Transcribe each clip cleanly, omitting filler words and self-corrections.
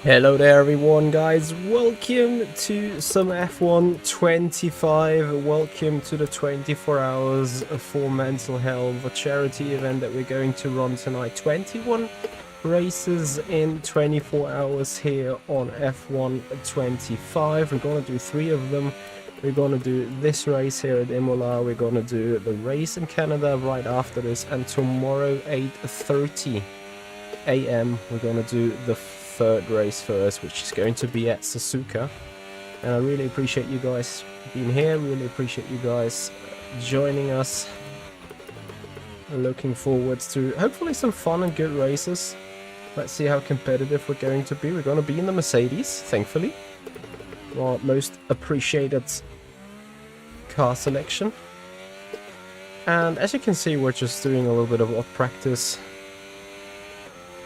Hello there everyone guys, welcome to some F1 25, welcome to the 24 hours for mental health, a charity event that we're going to run tonight. 21 races in 24 hours here on F1 25, we're going to do 3 of them. We're going to do this race here at Imola, we're going to do the race in Canada right after this, and tomorrow 8:30 AM we're going to do the third race first, which is going to be at Suzuka. And I really appreciate you guys being here, really appreciate you guys joining us. Looking forward to hopefully some fun and good races. Let's see how competitive we're going to be. We're going to be in the Mercedes, thankfully, our most appreciated car selection. And as you can see, we're just doing a little bit of off practice.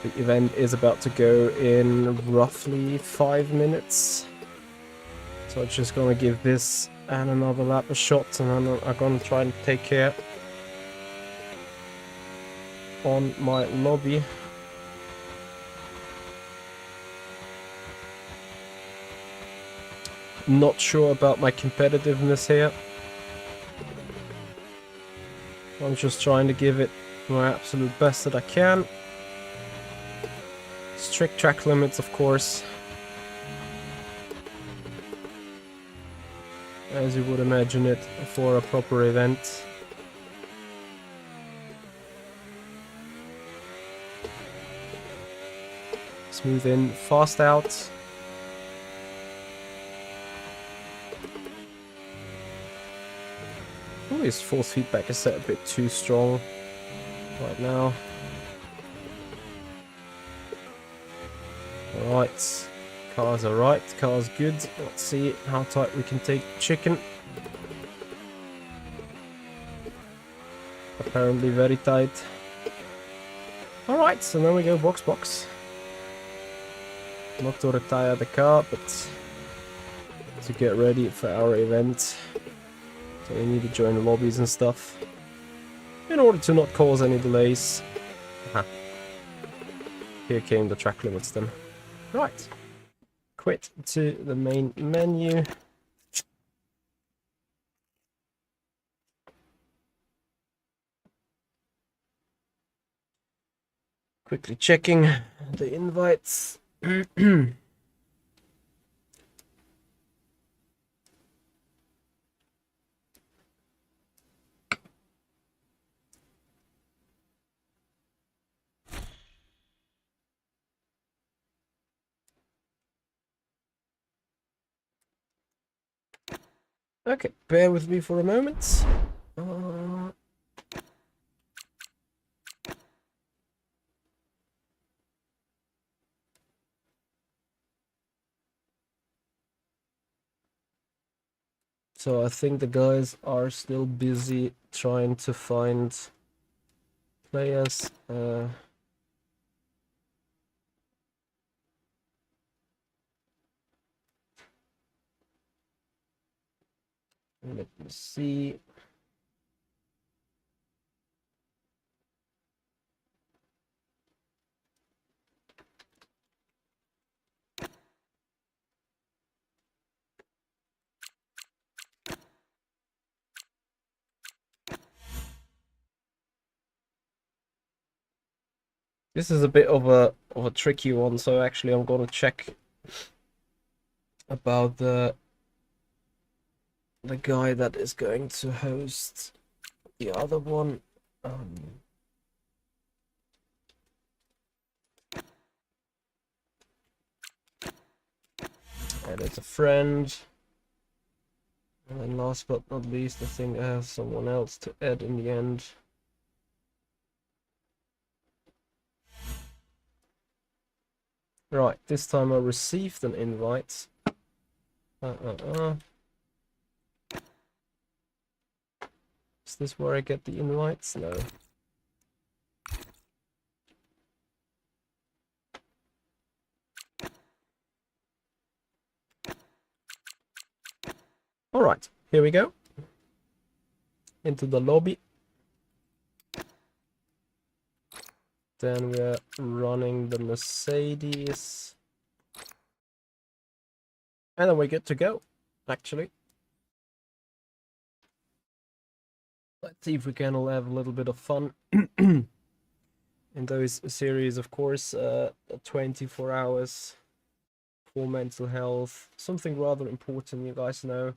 The event is about to go in roughly 5 minutes. So I'm just gonna give this and another lap a shot, and then I'm gonna try and take care on my lobby. Not sure about my competitiveness here. I'm just trying to give it my absolute best that I can. Strict track limits, of course, as you would imagine it for a proper event. Smooth in, fast out. Oh, his force feedback is set a bit too strong right now. Alright, car's alright, car's good. Let's see how tight we can take chicken. Apparently very tight. Alright, so now we go box. Not to retire the car, but to get ready for our event. So we need to join the lobbies and stuff in order to not cause any delays. Aha. Here came the track limits then. Right. Quit to the main menu. Quickly checking the invites. Okay, bear with me for a moment. So I think the guys are still busy trying to find players. Let me see. This is a bit of a tricky one, so actually I'm gonna check about the guy that is going to host the other one. Add as a friend. And then last but not least, I think I have someone else to add in the end. Right, this time I received an invite. Is this where I get the invites? No. Alright, here we go. Into the lobby. Then we're running the Mercedes. And then we're good to go, actually. Let's see if we can all have a little bit of fun in those series, of course. 24 hours for mental health. Something rather important, you guys know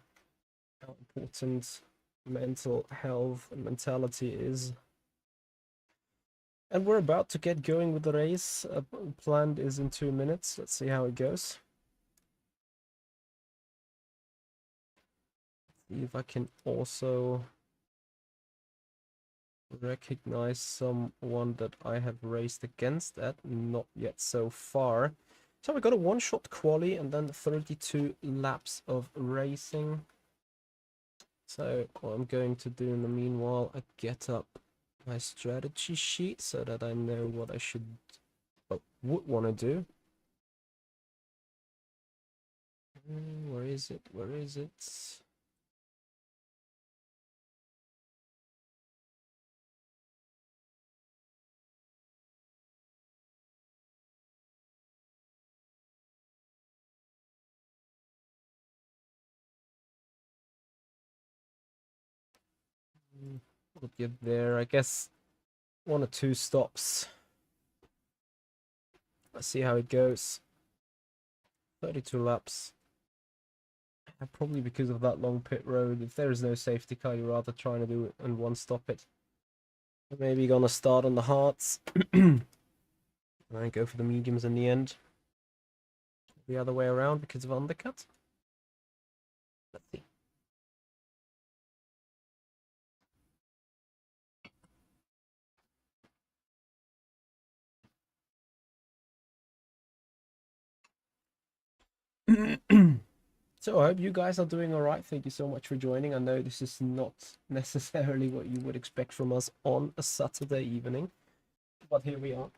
how important mental health and mentality is. And we're about to get going with the race. Planned is in 2 minutes. Let's see how it goes. See if I can also recognize someone that I have raced against that. Not yet so far. So we got a one-shot quali and then 32 laps of racing. So what I'm going to do in the meanwhile, I get up my strategy sheet so that I know what I would want to do. Where is it? Where is it? We'll get there. I guess 1 or 2 stops. Let's see how it goes. 32 laps. Probably because of that long pit road. If there is no safety car, you're rather trying to do it and one stop it. Maybe gonna start on the hards. And go for the mediums in the end. The other way around because of undercut. Let's see. So I hope you guys are doing all right. Thank you so much for joining. I know this is not necessarily what you would expect from us on a Saturday evening, but here we are.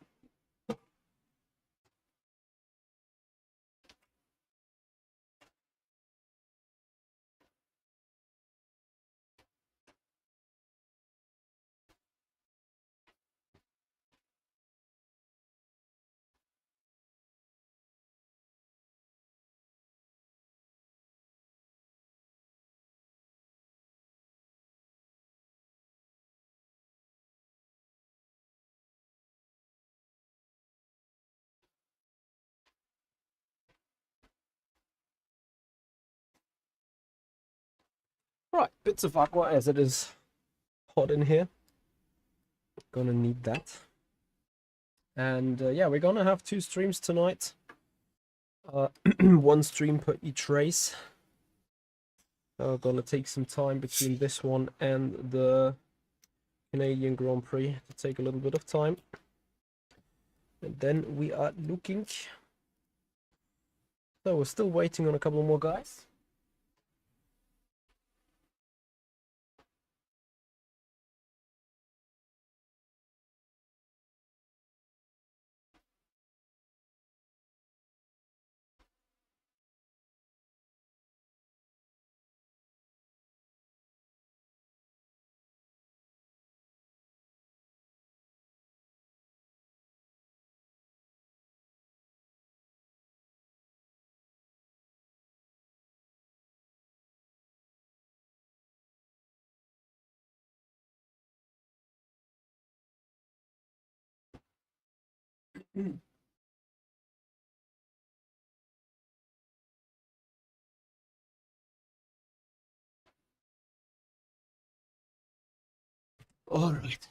Right, bits of aqua as it is hot in here. Gonna need that. And yeah, we're gonna have 2 streams tonight. 1 stream per each race. Gonna take some time between this one and the Canadian Grand Prix to take a little bit of time. And then we are looking. So we're still waiting on a couple more guys. All right.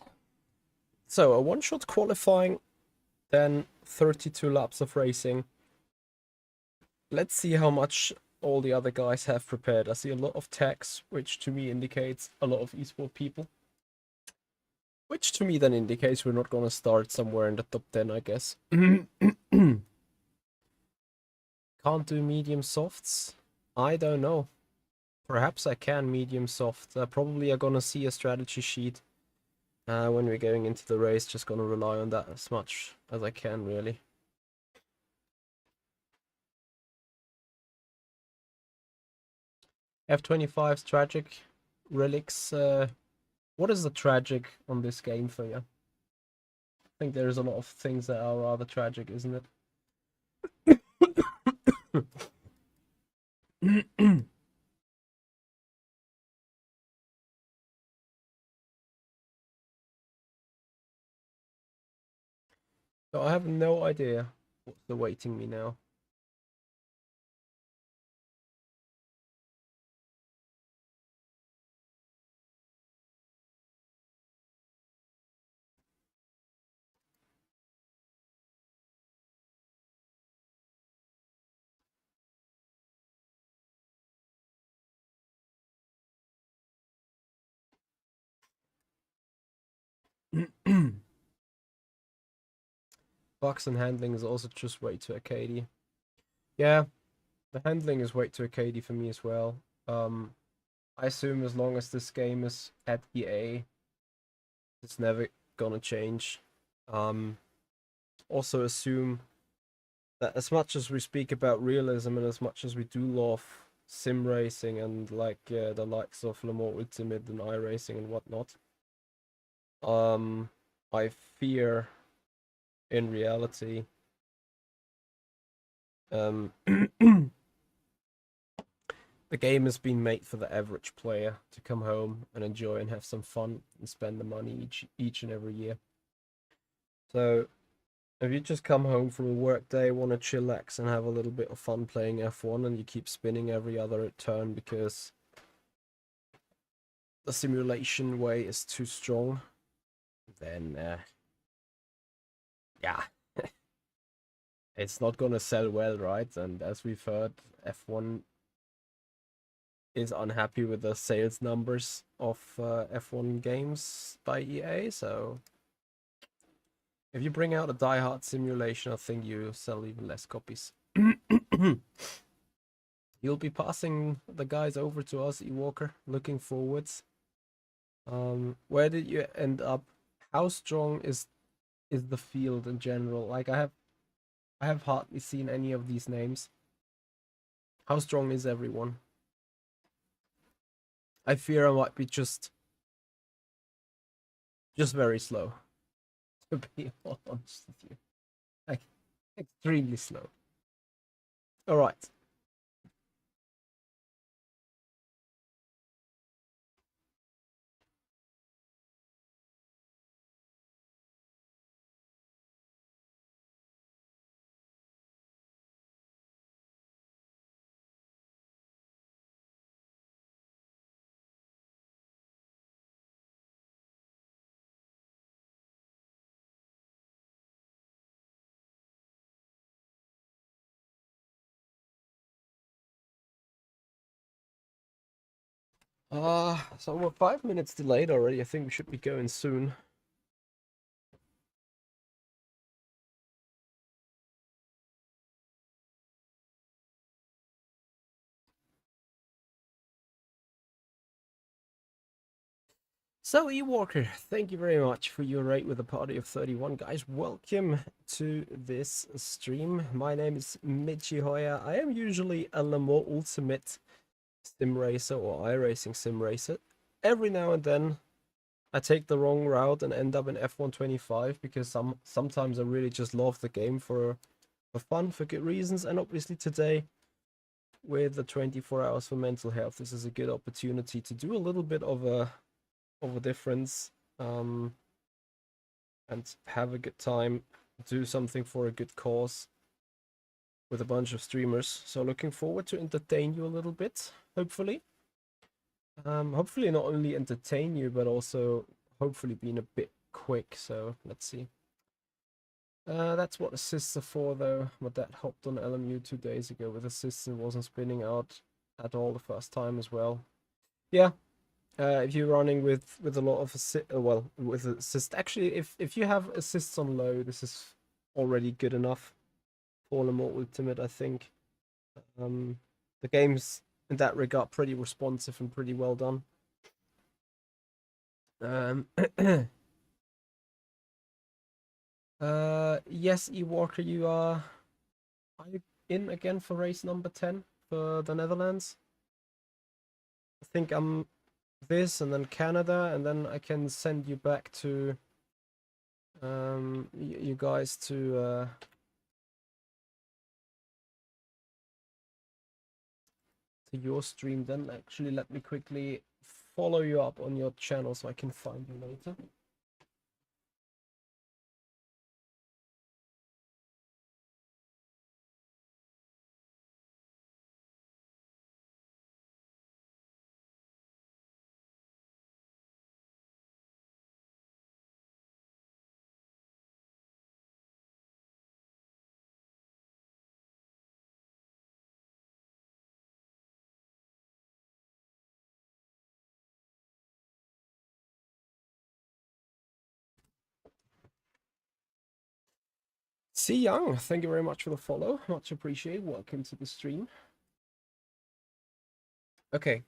So a one-shot qualifying, then 32 laps of racing. Let's see how much all the other guys have prepared. I see a lot of tags, which to me indicates a lot of esport people. Which to me then indicates we're not gonna start somewhere in the top 10, I guess. Can't do medium softs? I don't know. Perhaps I can medium soft. Probably I'm gonna see a strategy sheet when we're going into the race. Just gonna rely on that as much as I can, really. F25's tragic relics. What is the tragic on this game for you? I think there's a lot of things that are rather tragic, isn't it? So I have no idea what's awaiting me now. Box and handling is also just way too arcadey. Yeah, the handling is way too arcadey for me as well. I assume as long as this game is at EA, it's never gonna change. Also assume that as much as we speak about realism and as much as we do love sim racing and like the likes of Le Mans Ultimate and iRacing and whatnot, um, I fear in reality, um, the game has been made for the average player to come home and enjoy and have some fun and spend the money each and every year. So if you just come home from a work day, want to chillax and have a little bit of fun playing F1 and you keep spinning every other turn because the simulation way is too strong, then yeah, it's not gonna sell well, right? And as we've heard, F1 is unhappy with the sales numbers of F1 games by EA, so if you bring out a die-hard simulation, I think you sell even less copies. You'll be passing the guys over to us, Ewalker. Looking forwards. Where did you end up? How strong is the field in general? Like I have hardly seen any of these names. How strong is everyone? I fear I might be just very slow, to be honest with you. Like extremely slow. All right. So we're 5 minutes delayed already. I think we should be going soon. So, Ewalker, thank you very much for your rate with a party of 31. Guys, welcome to this stream. My name is Michi Hoya. I am usually a Le Mans Ultimate sim racer or iRacing sim racer. Every now and then, I take the wrong route and end up in F125 because sometimes I really just love the game for fun, for good reasons. And obviously today, with the 24 hours for mental health, this is a good opportunity to do a little bit of a difference, um, and have a good time, do something for a good cause with a bunch of streamers. So looking forward to entertain you a little bit, hopefully. Hopefully not only entertain you, but also hopefully being a bit quick. So let's see. That's what assists are for, though. My dad hopped on LMU 2 days ago with assists and wasn't spinning out at all the first time as well. Yeah, if you're running with a lot of well, with assist, actually, if you have assists on low, this is already good enough for Le Mans Ultimate, I think. The game's in that regard pretty responsive and pretty well done. Um, yes, Ewalker, are you in again for race number 10 for the Netherlands? I think I'm this and then Canada, and then I can send you back to you guys to your stream. Then actually let me quickly follow you up on your channel so I can find you later. C Young, thank you very much for the follow. Much appreciated. Welcome to the stream. Okay.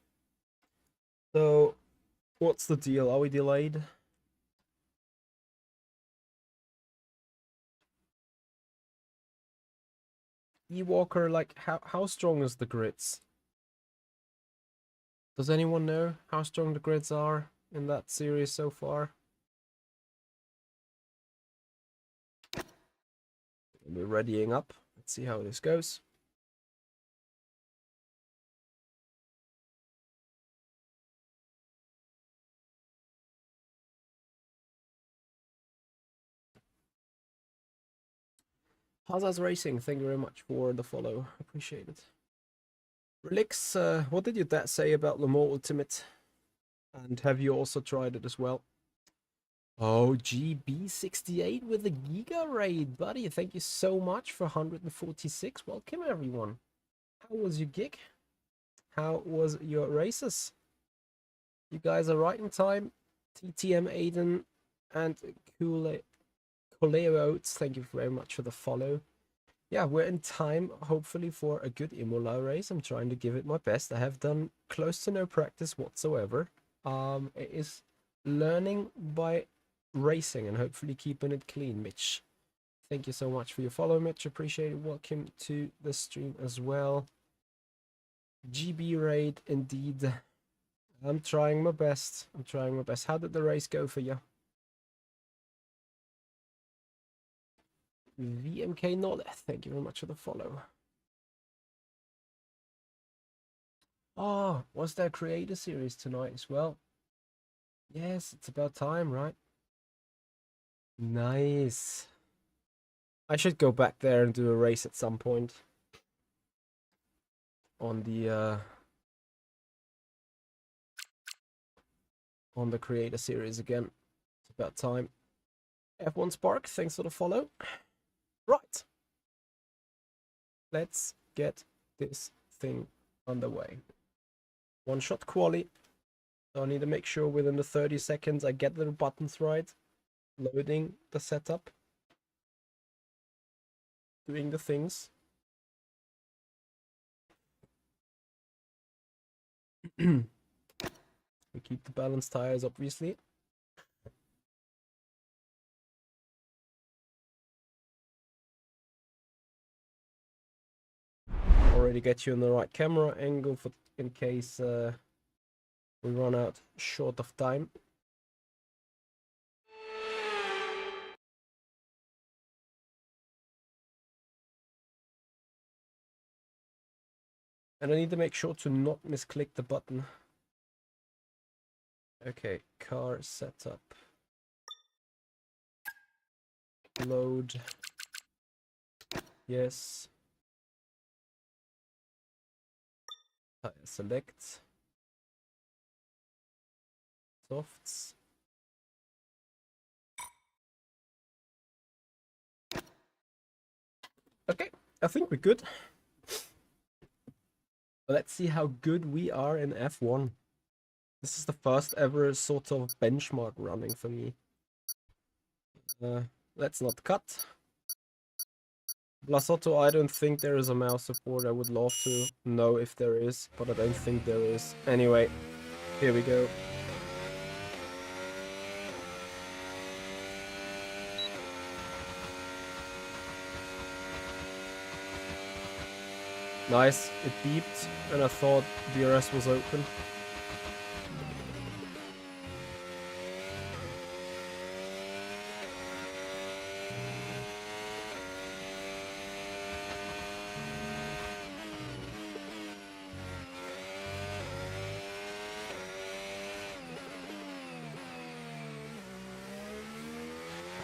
So, what's the deal? Are we delayed? E-Walker, like, how strong is the grids? Does anyone know how strong the grids are in that series so far? We're readying up. Let's see how this goes. Hazard's Racing, thank you very much for the follow. Appreciate it. Relix, what did your dad say about Le Mans Ultimate? And have you also tried it as well? Oh, GB68 with the Giga Raid, buddy. Thank you so much for 146. Welcome, everyone. How was your gig? How was your races? You guys are right in time. TTM Aiden and Koleo Oats, thank you very much for the follow. Yeah, we're in time, hopefully, for a good Imola race. I'm trying to give it my best. I have done close to no practice whatsoever. It is learning by racing and hopefully keeping it clean, Mitch. Thank you so much for your follow, Mitch. Appreciate it. Welcome to the stream as well. GB raid, indeed. I'm trying my best. I'm trying my best. How did the race go for you? VMK Nolle, thank you very much for the follow. Oh, was there a creator series tonight as well? Yes, it's about time, right? Nice. I should go back there and do a race at some point on the creator series again. It's about time. F1 Spark, thanks for the follow. Right. Let's get this thing underway. One shot quali. So I need to make sure within the 30 seconds I get the buttons right. Loading the setup. Doing the things. We keep the balanced tires, obviously. Already get you in the right camera angle for in case we run out short of time. And I need to make sure to not misclick the button. Okay, car setup. Load. Yes. Tire select. Softs. Okay, I think we're good. Let's see how good we are in F1. This is the first ever sort of benchmark running for me. Let's not cut. Blasotto, I don't think there is a mouse support. I would love to know if there is, but I don't think there is. Anyway, here we go. Nice, it beeped and I thought DRS was open.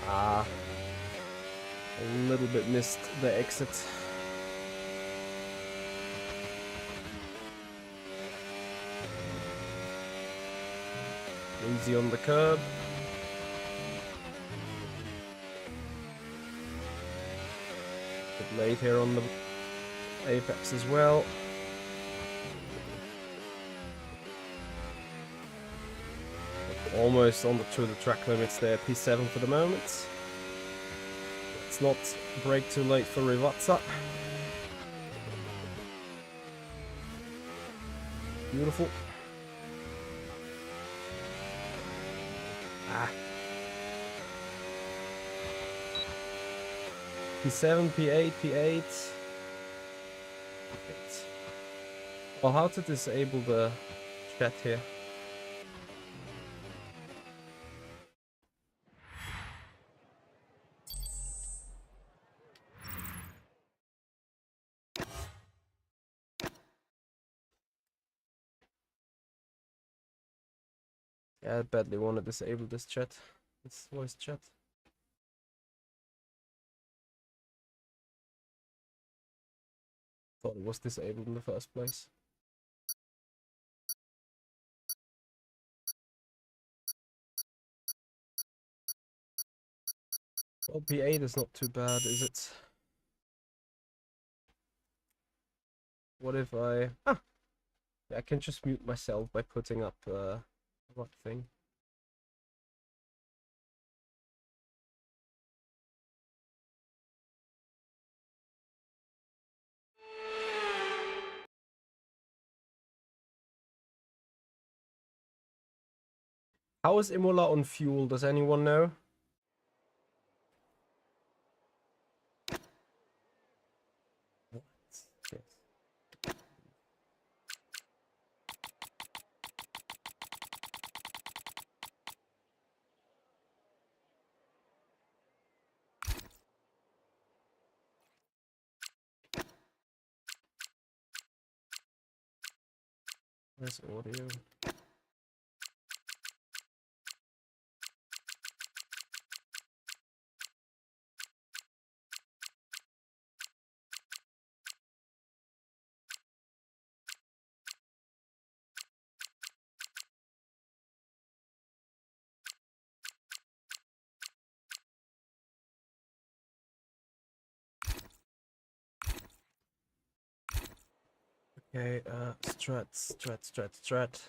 Ah, a little bit missed the exit. Easy on the curb. Bit late here on the apex as well. Almost on to the track limits there. P7 for the moment. Let's not brake too late for Rivazza. Beautiful. Ah. P7, P8, P8. Right. Well, how to disable the chat here? Yeah, I badly want to disable this chat. This voice chat. Thought it was disabled in the first place. Well, P8 is not too bad, is it? What if I... Ah! Yeah, I can just mute myself by putting up the right thing. How is Imola on fuel? Does anyone know? What? Yes. Where's audio? Okay, strat.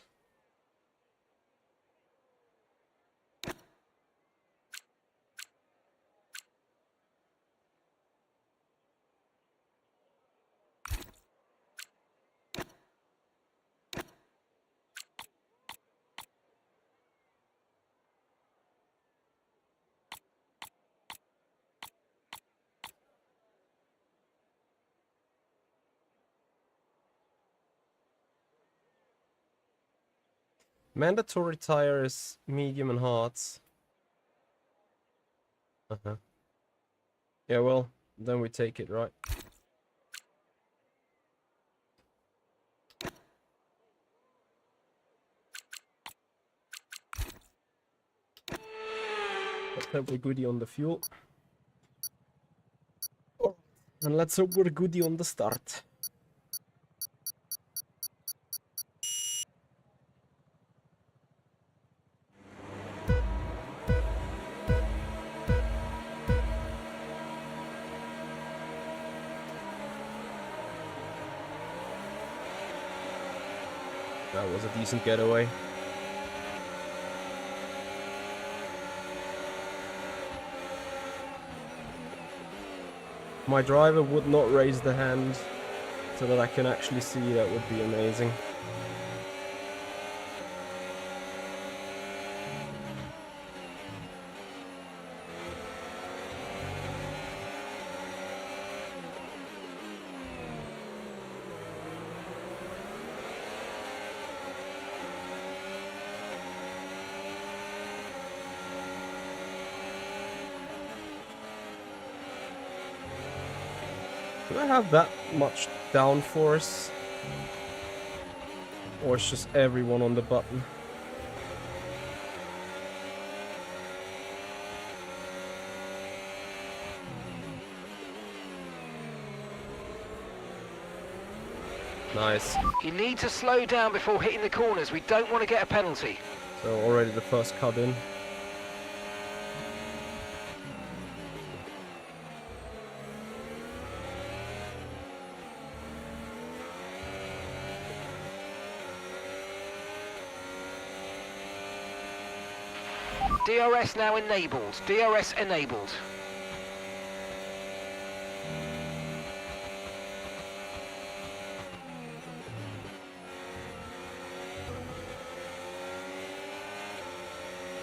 Mandatory tire is medium and hards. Uh-huh. Yeah, well, then we take it, right? Let's hope we're goody on the fuel. And let's hope we're goody on the start. That was a decent getaway. My driver would not raise the hand so that I can actually see. That would be amazing. Do I have that much downforce? Or it's just everyone on the button? Nice. You need to slow down before hitting the corners. We don't want to get a penalty. So already the first cut in. DRS now enabled. DRS enabled.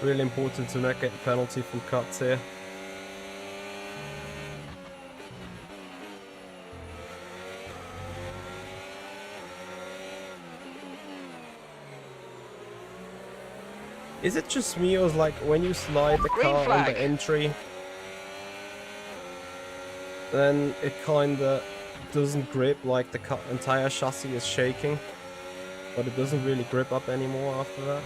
Really important to not get penalty from cuts here. Is it just me, or is like when you slide the Green car on flag. the entry, then it kinda doesn't grip, like the entire chassis is shaking, but it doesn't really grip up anymore after that?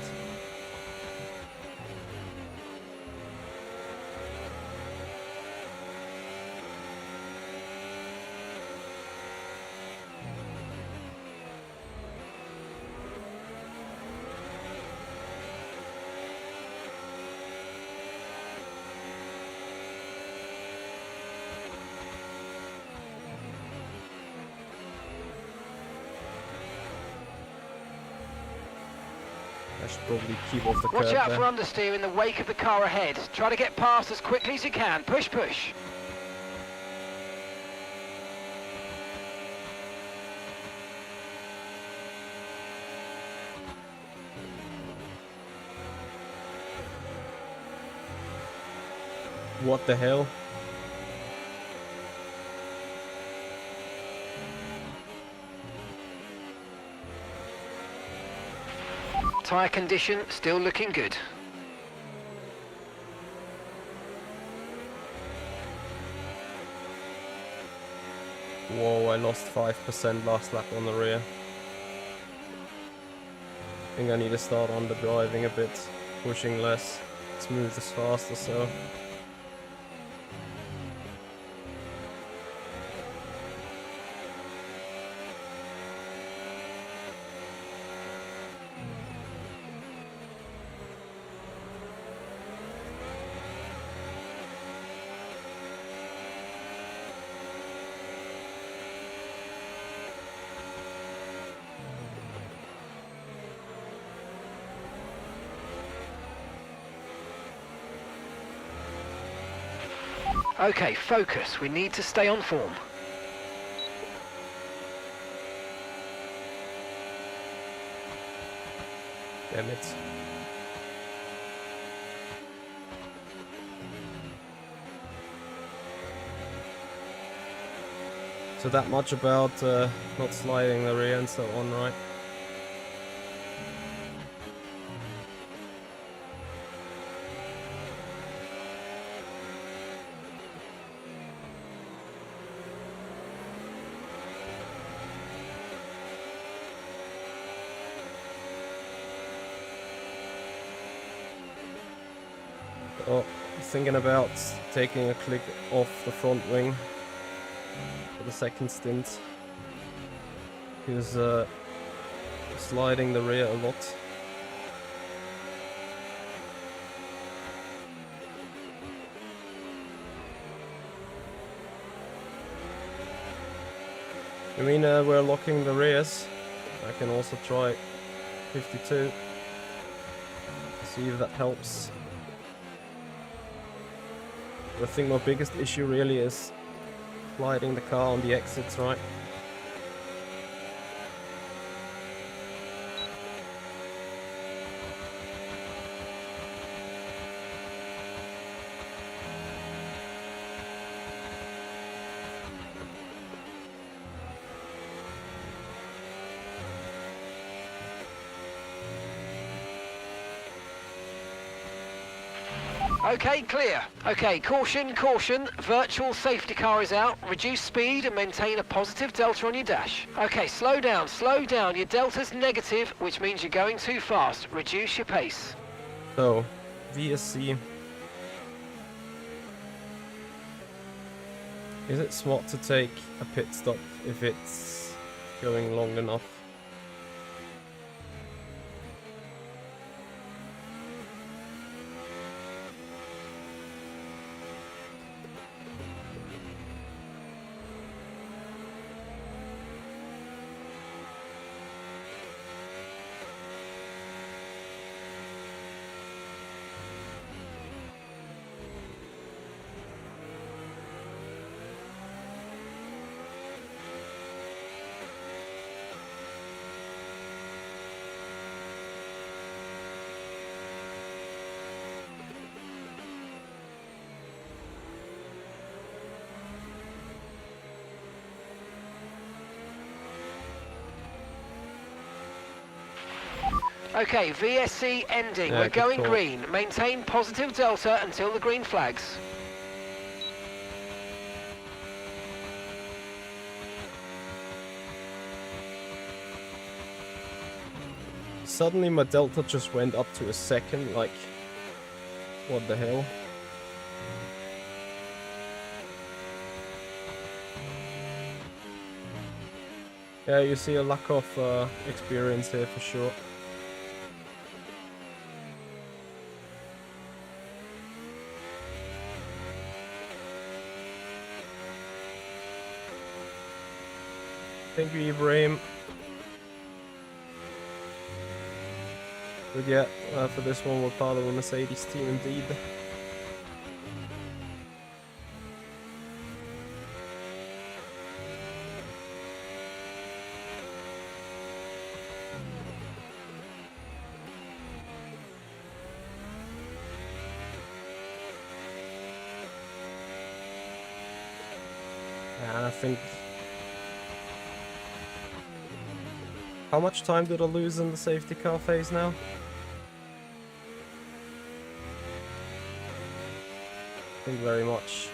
I should probably keep off the Watch curb out there. for understeer in the wake of the car ahead. Try to get past as quickly as you can. Push, push. What the hell? Tyre condition still looking good. Whoa, I lost 5% last lap on the rear. I think I need to start underdriving a bit, pushing less, smooth as fast or so. Okay, focus. We need to stay on form. Damn it. So that much about not sliding the rear and so on, right? Oh, thinking about taking a click off the front wing for the second stint. Because sliding the rear a lot. I mean, we're locking the rears. I can also try 52. See if that helps. I think my biggest issue really is sliding the car on the exits, right? Okay, clear. Okay, caution, caution. Virtual safety car is out. Reduce speed and maintain a positive delta on your dash. Okay, slow down, slow down. Your delta's negative, which means you're going too fast. Reduce your pace. So, VSC. Is it smart to take a pit stop if it's going long enough? Okay, VSC ending. Yeah, We're good going call. green. Maintain positive delta until the green flags. Suddenly my delta just went up to a second, like, what the hell? Yeah, you see a lack of experience here for sure. Thank you, Ibrahim. But yeah, for this one we're part of a Mercedes team indeed. And I think... How much time did I lose in the safety car phase now? I think very much.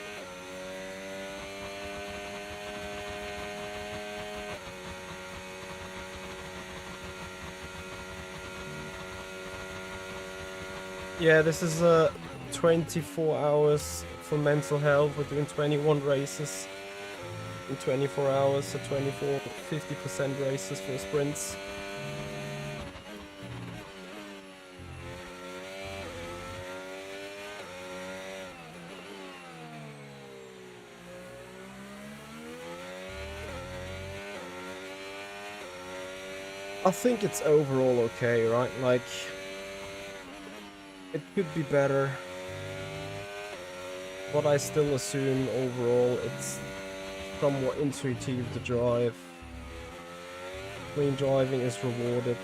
Yeah, this is 24 hours for mental health. We're doing 21 races in 24 hours, so 50% races for sprints. I think it's overall okay, right? Like, it could be better, but I still assume overall it's somewhat intuitive to drive. Clean driving is rewarded.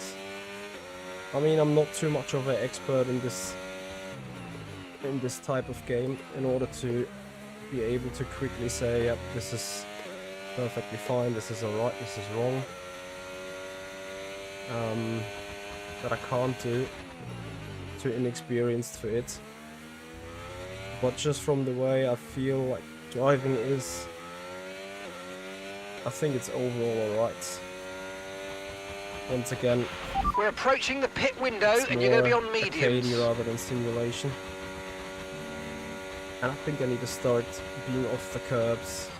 I mean, I'm not too much of an expert in this type of game in order to be able to quickly say, yep, this is perfectly fine, this is alright, this is wrong. That I can't do, too inexperienced for it. But just from the way I feel like driving is, I think it's overall alright. Once again, we're approaching the pit window and you're going to be on mediums. arcadey rather than simulation. And I think I need to start being off the curbs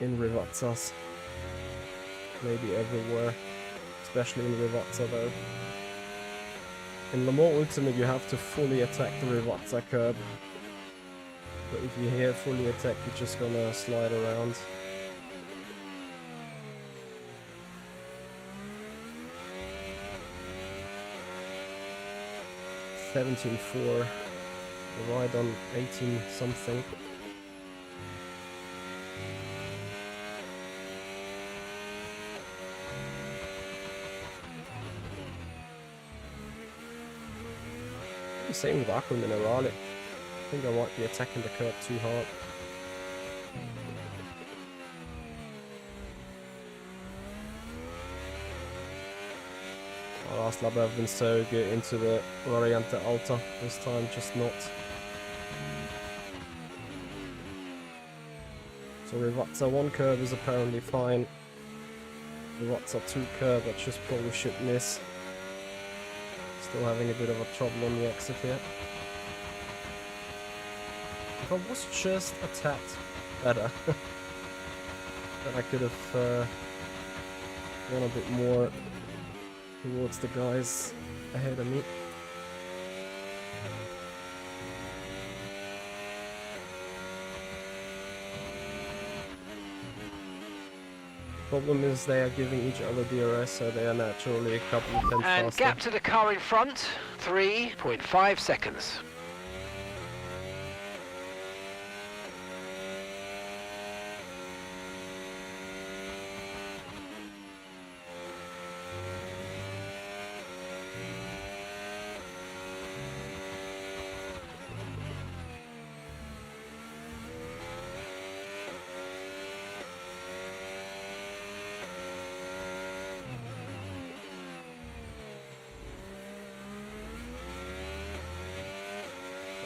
in Rivazzas. Maybe everywhere. Especially in Rivazza though. In Le Mans Ultimate you have to fully attack the Rivazza curb. But if you here fully attack, you're just gonna slide around. $17.4. Ride on 18 something. Same with Aqua Minerale. I think I might be attacking the curb too hard. Last lap I've been so good into the Variante Alta, this time just not. So Rivazza 1 curve is apparently fine. Rivazza 2 curve I just probably should miss. Still having a bit of a trouble on the exit here. If I was just a tad better, then I could have gone a bit more towards the guys ahead of me. Problem is they are giving each other DRS, so they are naturally a couple of tenths faster. And gap to the car in front, 3.5 seconds.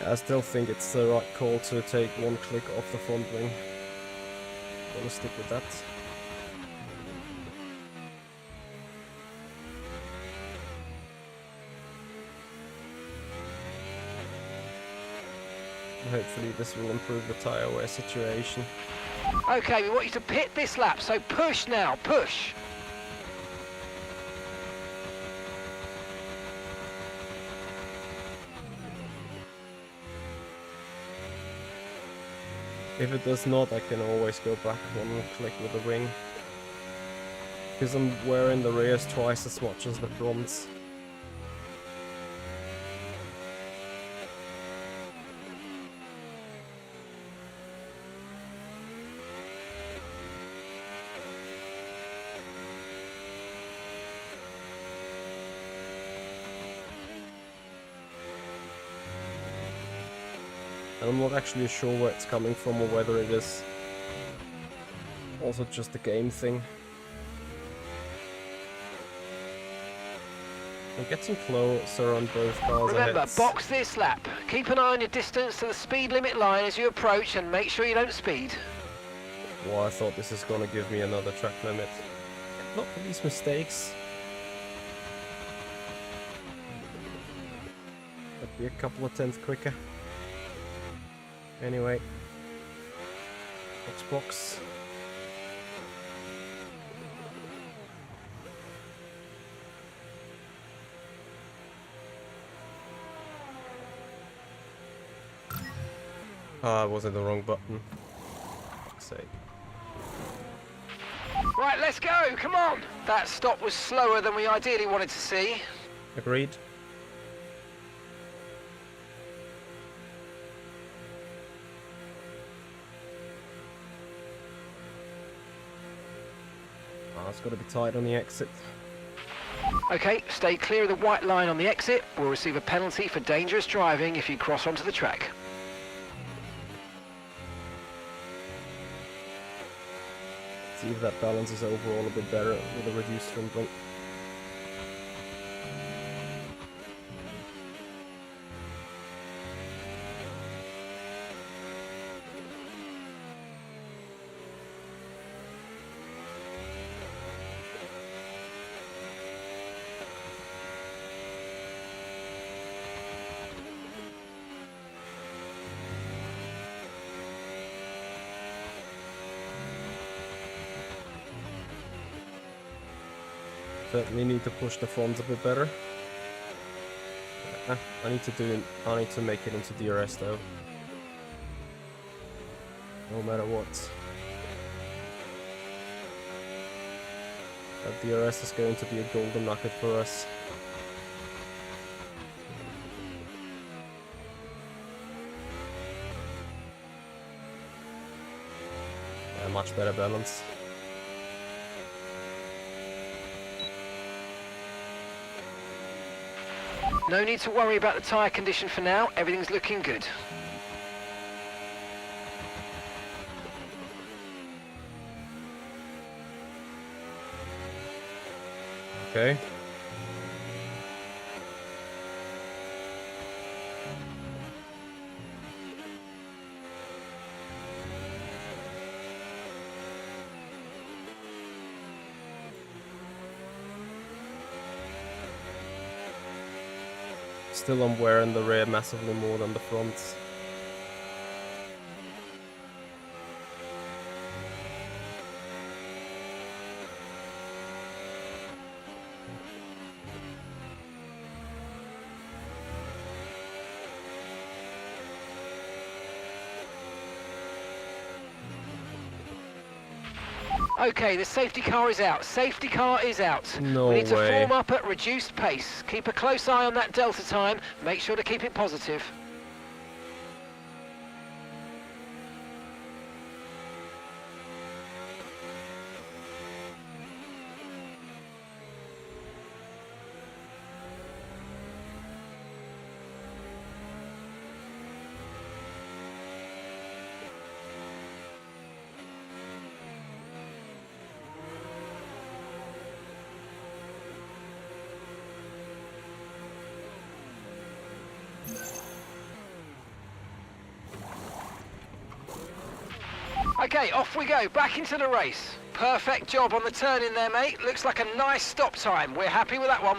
I still think it's the right call to take one click off the front wing. Gonna stick with that. Hopefully this will improve the tyre wear situation. Okay, we want you to pit this lap, so push now, push. If it does not, I can always go back one click with the wing. Because I'm wearing the rears twice as much as the fronts. And I'm not actually sure where it's coming from or whether it is also just a game thing. I'm getting closer on both cars Remember, ahead. box this lap. Keep an eye on your distance to the speed limit line as you approach and make sure you don't speed. Well, I thought this is gonna give me another track limit. Not for these mistakes. That'd be a couple of tenths quicker. Anyway. Box. Ah, I was in the wrong button. For fuck's sake. Right, let's go, come on. That stop was slower than we ideally wanted to see. Agreed. Ah, it's got to be tight on the exit. Okay, stay clear of the white line on the exit. We'll receive a penalty for dangerous driving if you cross onto the track. See if that balance is overall a bit better with a reduced front wing. Certainly need to push the fronts a bit better. I need to make it into DRS though. No matter what. That DRS is going to be a golden nugget for us. Yeah, much better balance. No need to worry about the tyre condition for now. Everything's looking good. Okay. Still I'm wearing the rear massively more than the front. Okay, the safety car is out. Safety car is out. No we need to way. form up at reduced pace. Keep a close eye on that delta time. Make sure to keep it positive. Okay, off we go, back into the race. Perfect job on the turn in there, mate. Looks like a nice stop time. We're happy with that one.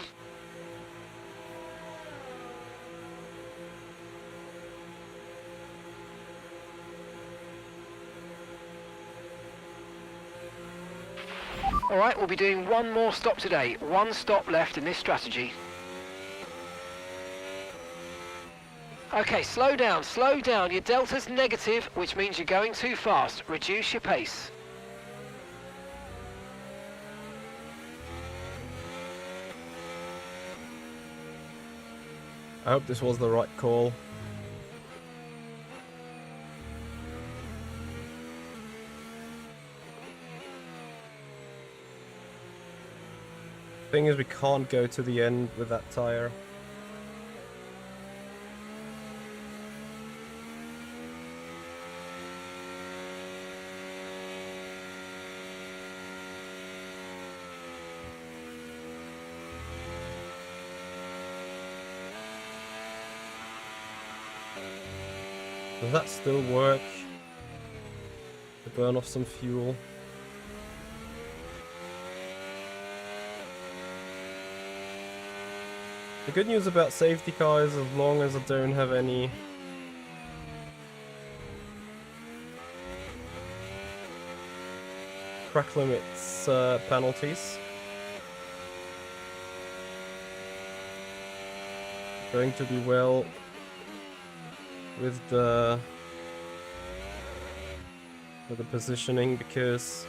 All right, we'll be doing one more stop today. One stop left in this strategy. Okay, slow down, slow down. Your delta's negative, which means you're going too fast. Reduce your pace. I hope this was the right call. Thing is, we can't go to the end with that tire. Does that still work? To burn off some fuel. The good news about safety cars, as long as I don't have any crack limits penalties, going to be well with the positioning, because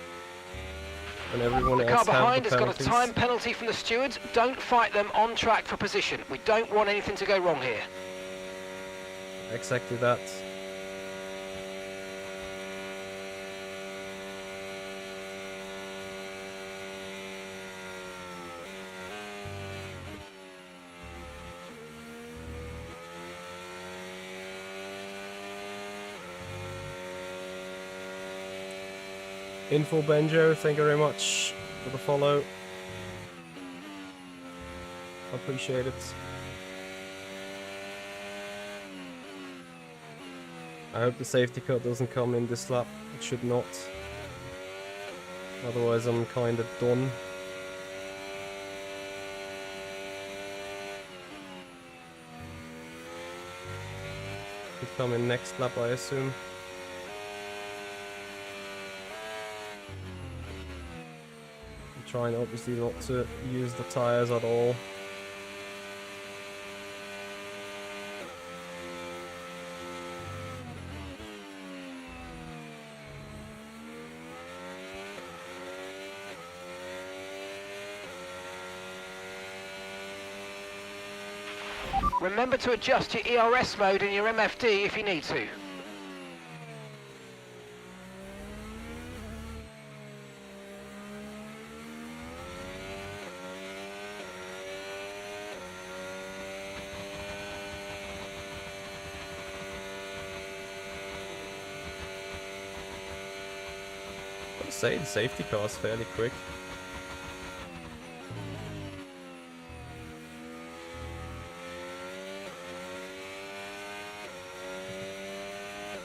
when everyone The else car behind have has the got a penalties, time penalty from the stewards. Don't fight them on track for position. We don't want anything to go wrong here. exactly that. Info Benjo, thank you very much for the follow. I appreciate it. I hope the safety car doesn't come in this lap. It should not. Otherwise I'm kind of done. Could come in next lap, I assume. Trying obviously not to use the tires at all. Remember to adjust your ERS mode and your MFD if you need to. I'd say the safety car is fairly quick.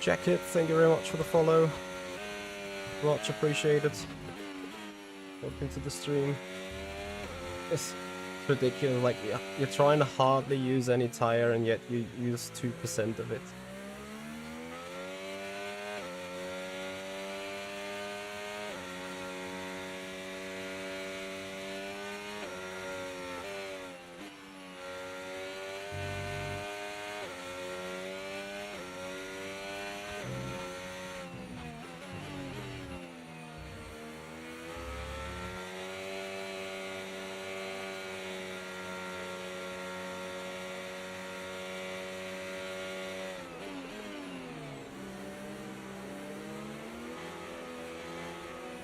Jacket, thank you very much for the follow. Much appreciated. Welcome to the stream. It's ridiculous, like you're trying to hardly use any tire and yet you use 2% of it.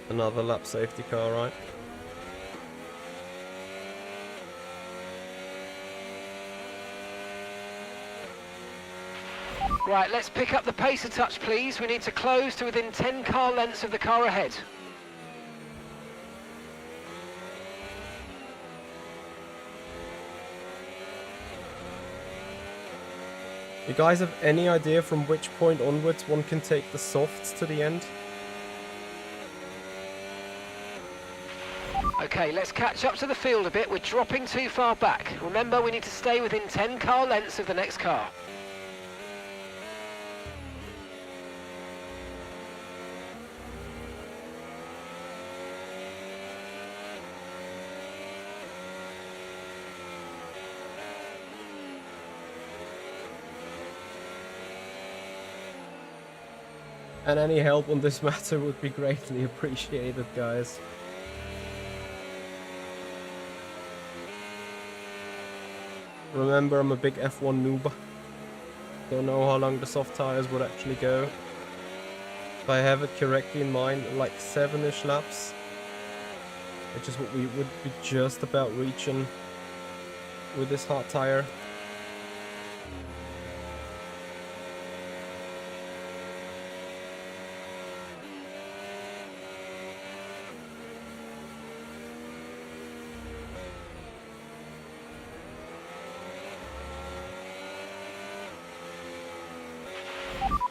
Another lap safety car, right? Right, let's pick up the pace a touch, please. We need to close to within 10 car lengths of the car ahead. You guys have any idea from which point onwards one can take the softs to the end? Okay, let's catch up to the field a bit. We're dropping too far back. Remember, we need to stay within 10 car lengths of the next car. And any help on this matter would be greatly appreciated, guys. Remember, I'm a big F1 noob. Don't know how long the soft tires would actually go. If I have it correctly in mind, like 7-ish laps. Which is what we would be just about reaching with this hard tire.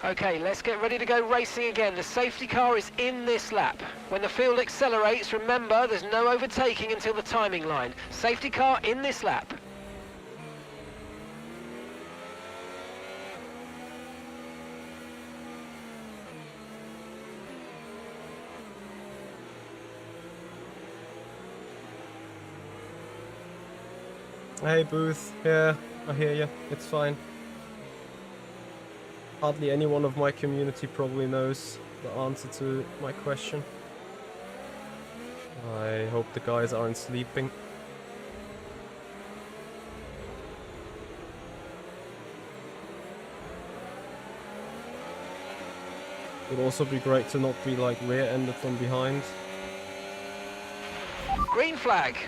Okay, let's get ready to go racing again. The safety car is in this lap. When the field accelerates, remember there's no overtaking until the timing line. Safety car in this lap. Hey Booth, yeah, I hear you, it's fine. Hardly anyone of my community probably knows the answer to my question. I hope the guys aren't sleeping. Would also be great to not be like rear-ended from behind. Green flag.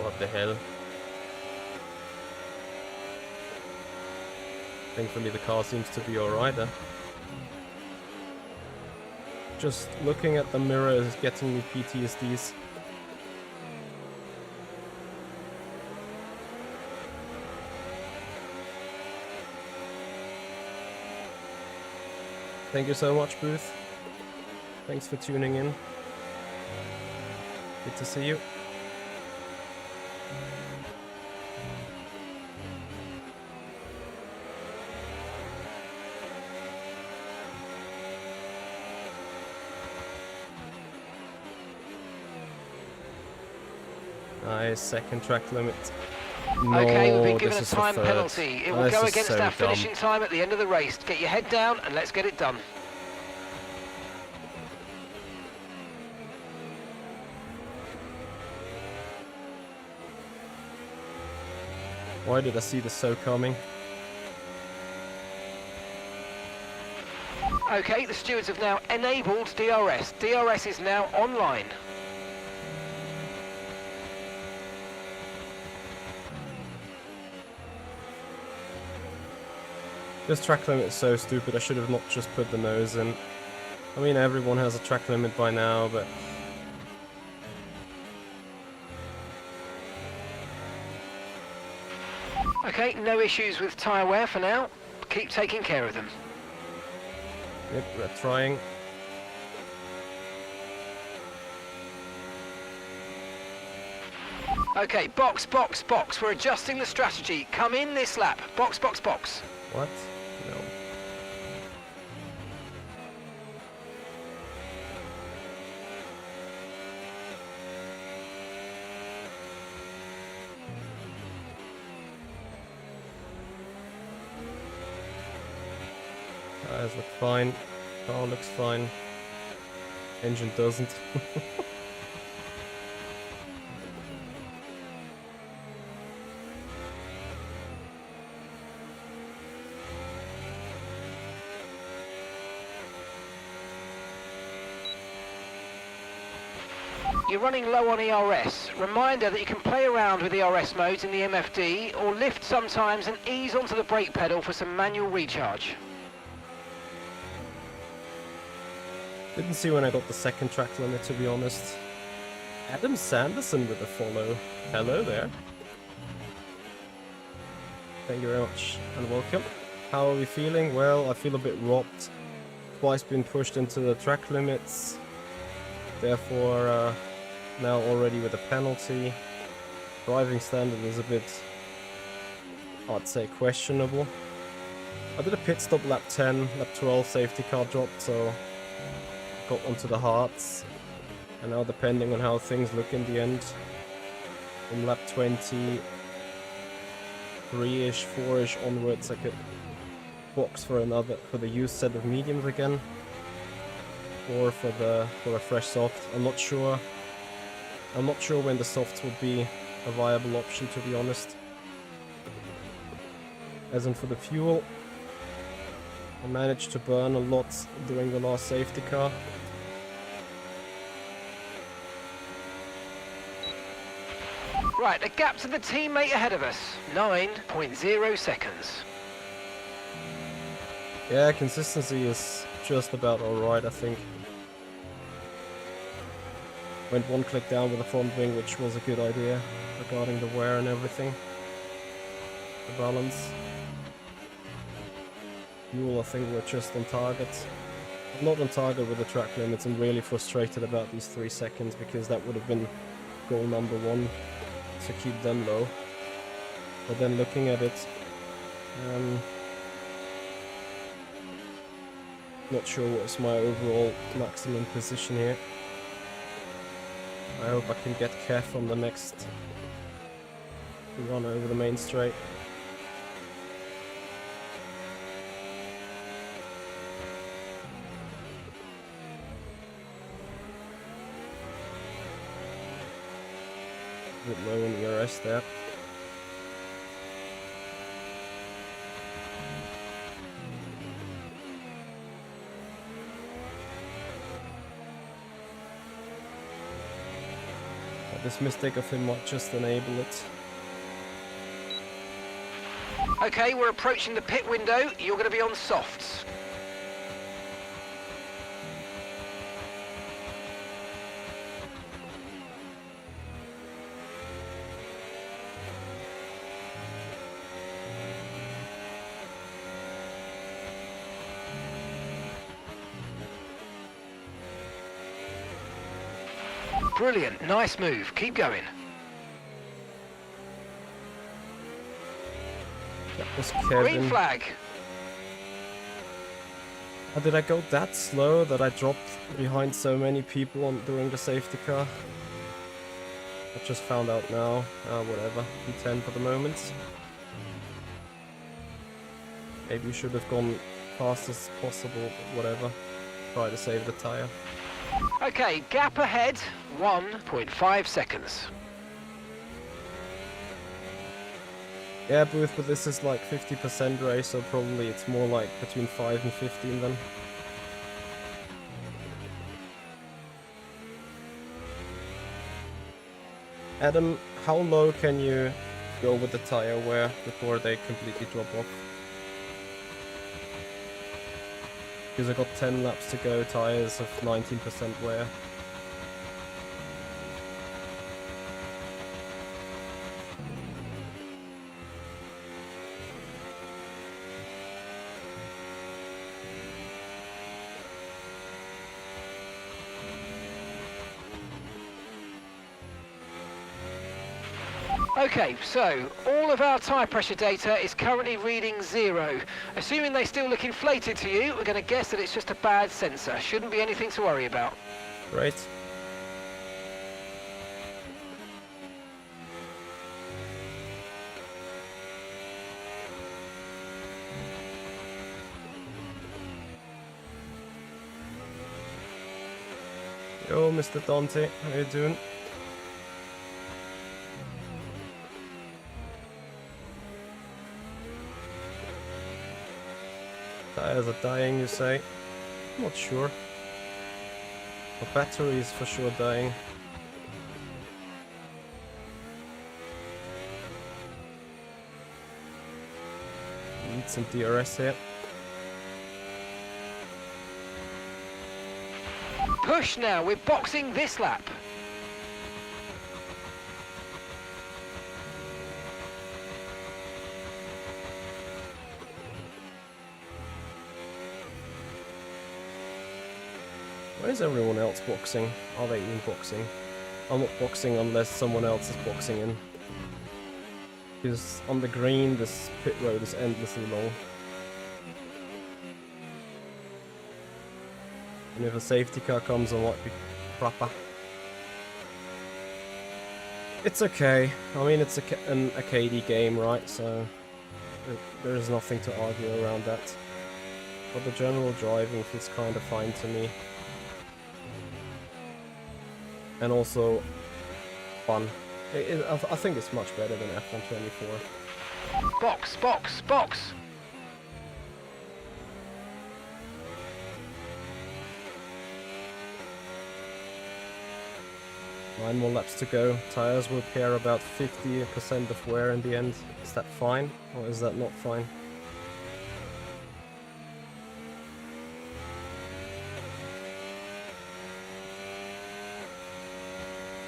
What the hell? Thankfully the car seems to be alright then. Just looking at the mirror is getting me PTSDs. Thank you so much, Booth. Thanks for tuning in. Good to see you. Nice, second track limit. No, Okay, we've been given a this is the time third. penalty. It will This go is against so our dumb. finishing time at the end of the race. Get your head down and let's get it done. Why did I see this so coming? Okay, the stewards have now enabled DRS. DRS is now online. This track limit is so stupid, I should have not just put the nose in. I mean, everyone has a track limit by now, but... Okay, no issues with tyre wear for now. Keep taking care of them. Yep, we're trying. Okay, box, box, box. We're adjusting the strategy. Come in this lap. Box, box, box. What? No. Tires look fine. Car looks fine. Engine doesn't. You're running low on ERS. Reminder that you can play around with ERS modes in the MFD or lift sometimes and ease onto the brake pedal for some manual recharge. Didn't see when I got the second track limit, to be honest. Adam Sanderson with a follow. Hello there. Thank you very much and welcome. How are we feeling? Well, I feel a bit robbed. Twice been pushed into the track limits. Therefore, now already with a penalty. Driving standard is a bit, I'd say, questionable. I did a pit stop lap 10, lap 12 safety car dropped, so got onto the hards. And now depending on how things look in the end, from lap 23-ish, 4-ish onwards, I could box for the used set of mediums again, or for a fresh soft. I'm not sure when the softs would be a viable option, to be honest. As in for the fuel, I managed to burn a lot during the last safety car. Right, the gap to the teammate ahead of us, 9.0 seconds. Yeah, consistency is just about alright, I think. Went one click down with the front wing, which was a good idea regarding the wear and everything. The balance. Fuel, I think we're just on target. I'm not on target with the track limits. I'm really frustrated about these 3 seconds because that would have been goal number 1 to keep them low. But then looking at it, not sure what's my overall maximum position here. I hope I can get Kef on the next run over the main straight. A bit low in the ERS there. This mistake of him might just enable it. Okay, we're approaching the pit window. You're going to be on softs. Brilliant, nice move. Keep going. That was Kevin. Green flag. How did I go that slow that I dropped behind so many people during the safety car? I just found out now. Whatever. P10 for the moment. Maybe you should have gone fast as possible, but whatever. Try to save the tire. Okay, gap ahead, 1.5 seconds. Yeah, Booth, but this is like 50% race, so probably it's more like between 5 and 15 then. Adam, how low can you go with the tire wear before they completely drop off? Because I got 10 laps to go, tires of 19% wear. Okay, so all of our tyre pressure data is currently reading 0. Assuming they still look inflated to you, we're going to guess that it's just a bad sensor. Shouldn't be anything to worry about. Right. Yo, Mr. Dante, how you doing? Tires are dying, you say? Not sure. The battery is for sure dying. Need some DRS here. Push now, we're boxing this lap. Why is everyone else boxing? Are they even boxing? I'm not boxing unless someone else is boxing in. Because on the green, this pit road is endlessly long. And if a safety car comes, I might be proper. It's okay. I mean, it's an arcade game, right? So there's nothing to argue around that. But the general driving feels kind of fine to me. And also fun. I think it's much better than F1 24. Box, box, box! 9 more laps to go. Tires will pair about 50% of wear in the end. Is that fine? Or is that not fine?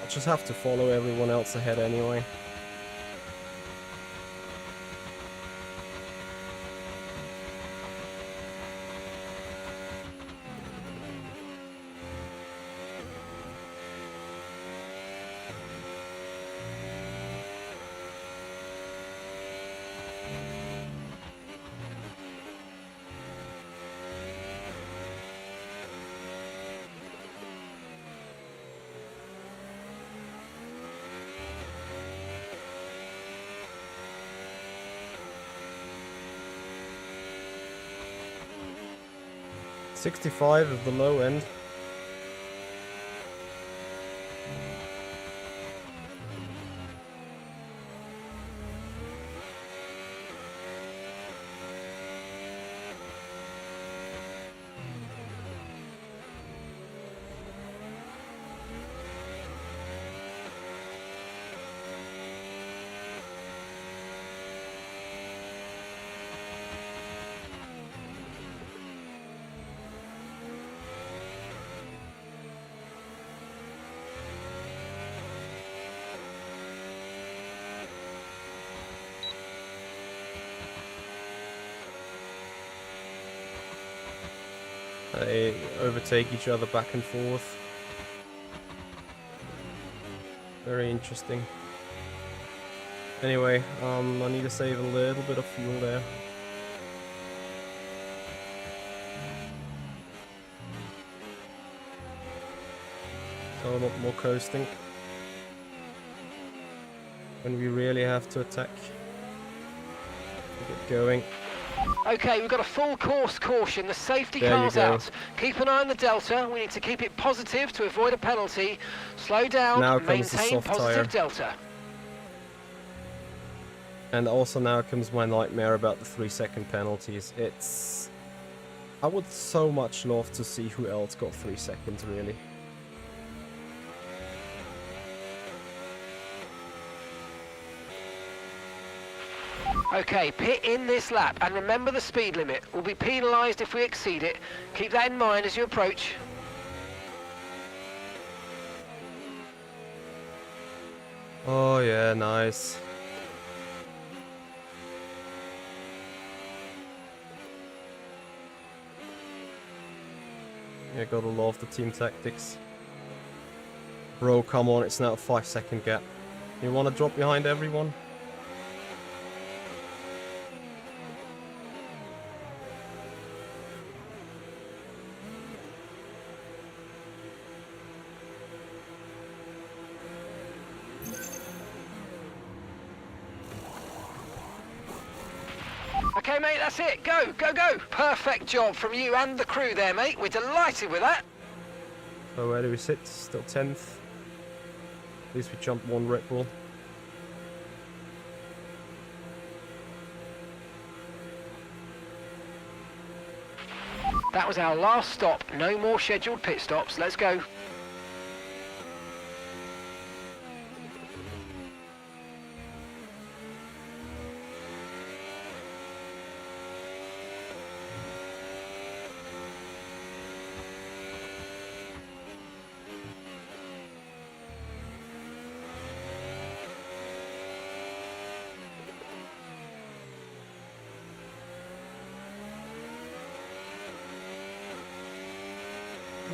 I'll just have to follow everyone else ahead anyway. $65 is the low end. They overtake each other back and forth. Very interesting. Anyway, I need to save a little bit of fuel there. So a lot more coasting. When we really have to attack. Get going. Okay, we've got a full course caution. The safety There you car's go. out. Keep an eye on the delta. We need to keep it positive to avoid a penalty. Slow down, Now comes the maintain soft positive tire. delta. And also now comes my nightmare about the 3-second penalties. It's... I would so much love to see who else got 3 seconds, really. Okay, pit in this lap and remember the speed limit. We'll be penalised if we exceed it. Keep that in mind as you approach. Oh yeah, nice. Yeah, gotta love the team tactics. Bro, come on, it's now a 5-second gap. You wanna drop behind everyone? Okay, mate, that's it. Go, go, go. Perfect job from you and the crew there, mate. We're delighted with that. So where do we sit? Still 10th. At least we jumped 1 Red Bull. That was our last stop. No more scheduled pit stops. Let's go.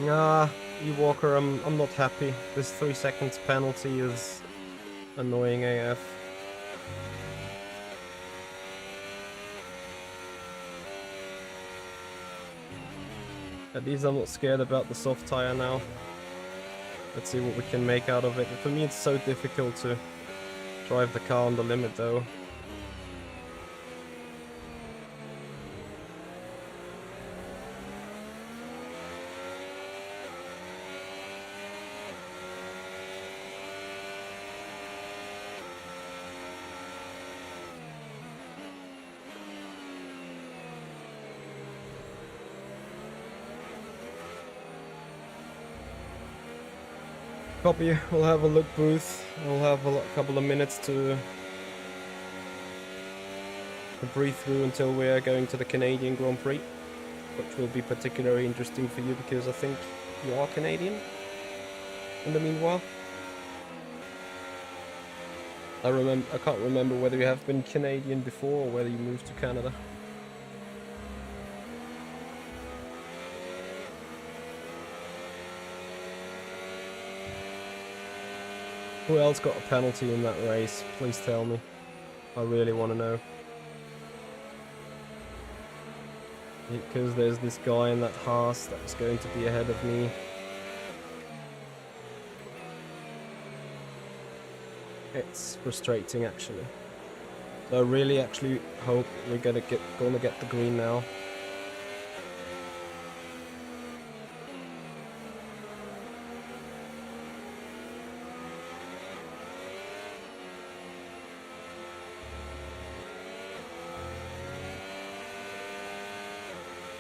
Nah, you Walker, I'm not happy. This 3 seconds penalty is annoying AF. At least I'm not scared about the soft tire now. Let's see what we can make out of it. For me, it's so difficult to drive the car on the limit though. Copy, we'll have a look booth. We'll have a couple of minutes to breathe through until we are going to the Canadian Grand Prix, which will be particularly interesting for you because I think you are Canadian in the meanwhile. I can't remember whether you have been Canadian before or whether you moved to Canada. Who else got a penalty in that race? Please tell me. I really want to know. Because there's this guy in that Haas that was going to be ahead of me. It's frustrating actually. So I really actually hope we're gonna get the green now.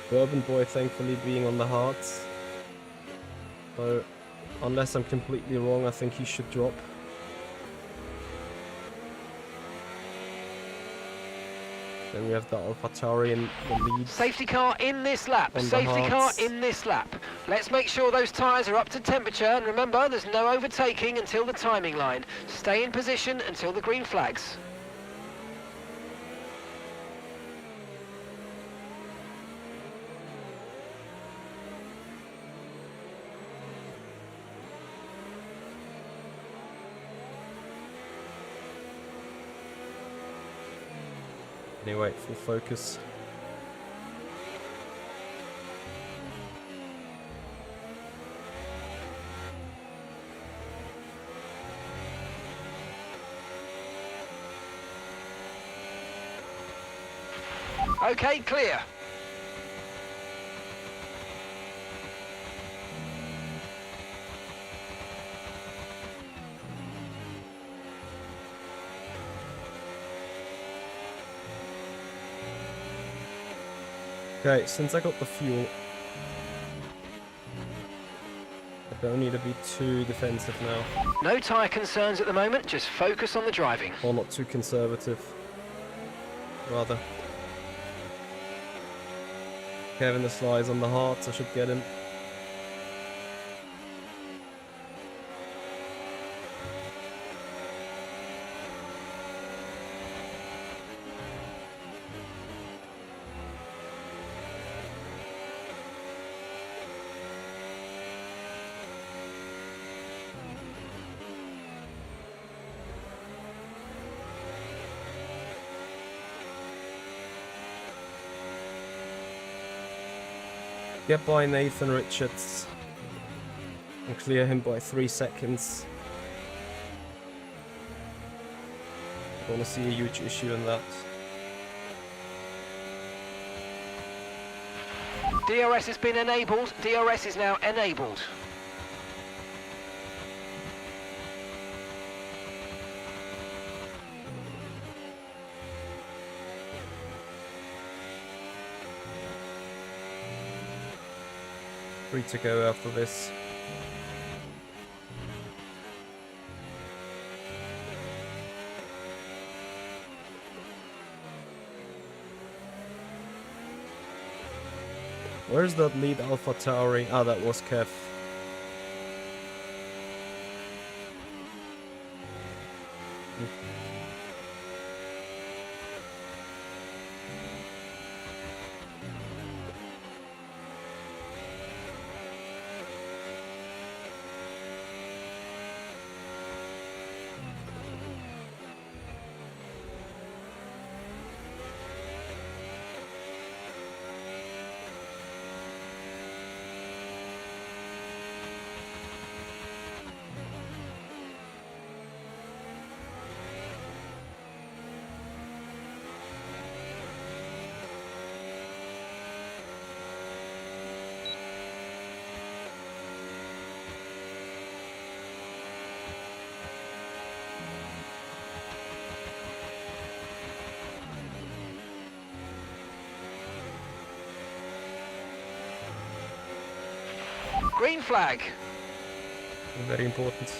Bourbon Boy thankfully being on the hearts. So unless I'm completely wrong, I think he should drop. Then we have the AlphaTauri in the lead. Safety car in this lap. Safety car in this lap. Let's make sure those tyres are up to temperature. And remember, there's no overtaking until the timing line. Stay in position until the green flags. Anyway, full focus. Okay, clear. Okay, since I got the fuel, I don't need to be too defensive now. No tyre concerns at the moment, just focus on the driving. Or not too conservative, rather. Kevin the slides on the hearts, I should get him. Get by Nathan Richards and clear him by 3 seconds. I want to see a huge issue in that. DRS has been enabled. DRS is now enabled. Free to go after this. Where's that lead AlphaTauri? Ah, that was Kev. Green flag. Very important.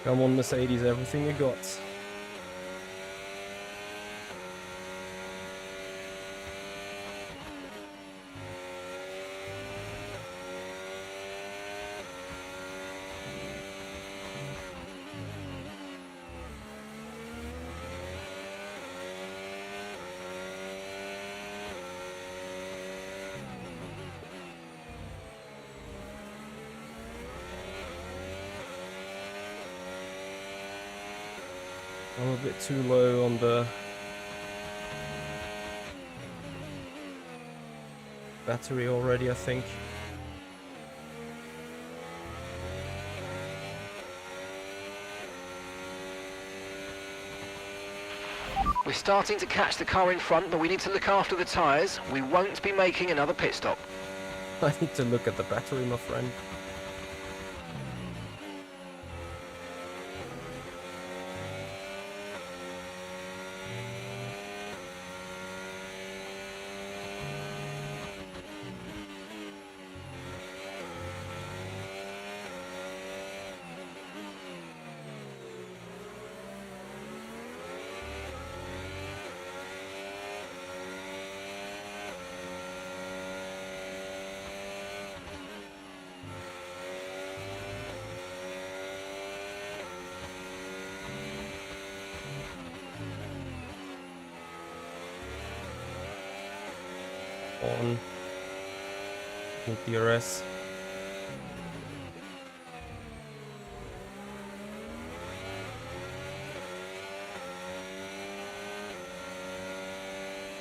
Come on, Mercedes, everything you got. I'm a bit too low on the battery already, I think. We're starting to catch the car in front, but we need to look after the tyres. We won't be making another pit stop. I need to look at the battery, my friend. On with DRS.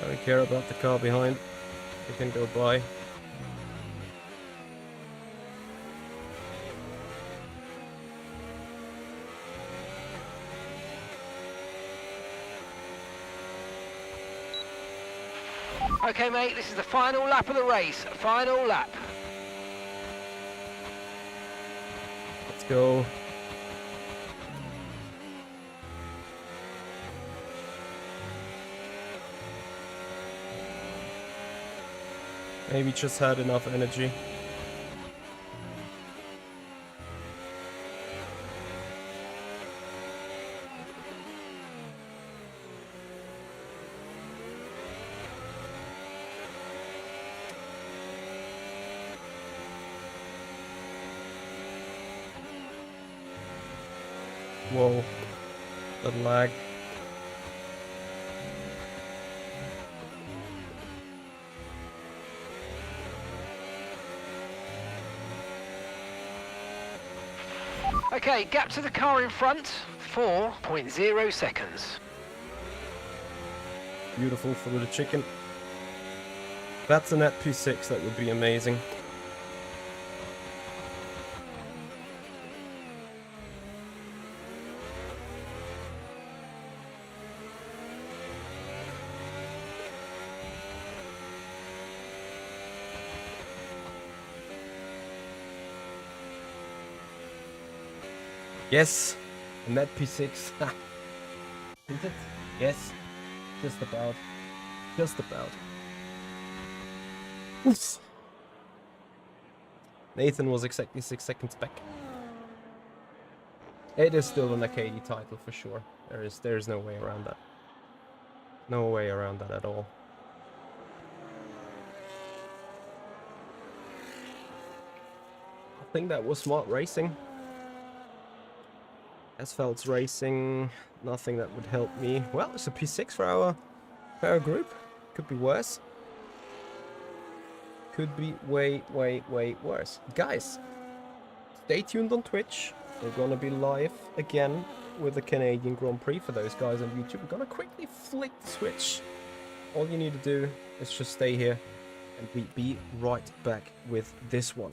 Don't care about the car behind. It can go by. Okay, mate, this is the final lap of the race. Final lap. Let's go. Maybe just had enough energy. Whoa, the lag. Okay, gap to the car in front, 4.0 seconds. Beautiful for the chicken. That's a net P6, that would be amazing. Yes, a net P6. Is it? Yes, just about. Just about. Oof. Nathan was exactly 6 seconds back. It is still an Arcade title for sure. There's no way around that. No way around that at all. I think that was smart racing. Asphalt's racing, nothing that would help me. Well, it's a P6 for our group. Could be worse. Could be way, way, way worse. Guys, stay tuned on Twitch. We're gonna be live again with the Canadian Grand Prix for those guys on YouTube. We're gonna quickly flick the switch. All you need to do is just stay here and we'll be right back with this one.